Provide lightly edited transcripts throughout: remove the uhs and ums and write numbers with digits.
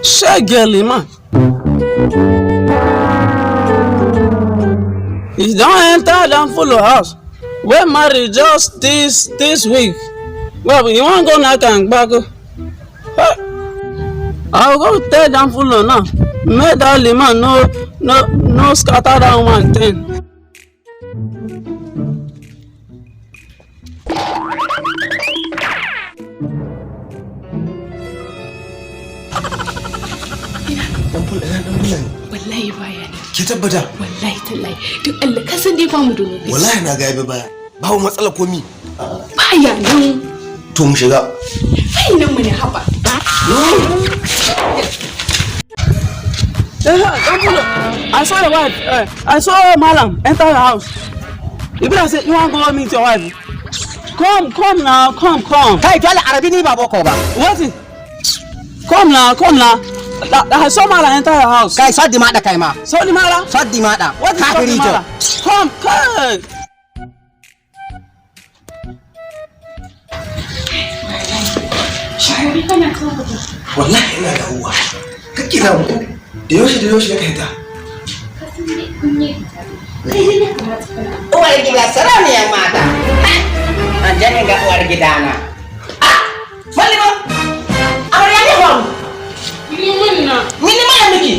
Shaggy man. You don't enter them full of house. We married just this week. Well, you want to go knock and back? I'll go tell them full of now. Make that liman no scatter down one thing. Wallahi baya ne. Ki tabbata? Wallahi tallahi. Duk Allah ka san dai ba mu da lokaci. Wallahi na ga yabi baya. Babu matsala komi. Baya nan. To mu shiga. Bai nan mu ne haba. I saw your wife. I saw Malam enter the house. You better say you want to go meet your wife. Come now, come. Kai dole Arabi ni ba boko ba. What? Come now. I saw Malam enter the house. Kai saddi ma da kai ma. Saw the Malam? Saddi ma da. What is Kafiri jo. Come. Shahari kana kawo ba. Wallahi ina da uwa. Ka kira mu. Da yaushe ya kai ta. Ka san dai kunye ta. Kai ne ka ta. Uwar gida sarauniya mata. An jani ga uwar gidana. Malima. Amarya ne ba mu. Mini mana miki.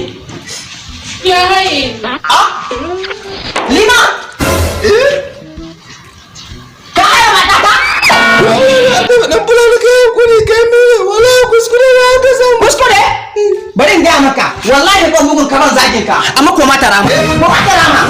Ya haye. Lima. Ka haya mata ta. Dan bulala kai kuri kai mene wallahi kuskure na ga san. Kuskure? Bari in ga maka. Wallahi ban bugun kaman zakin ka. Amma ko mata rama. Ko mata rama.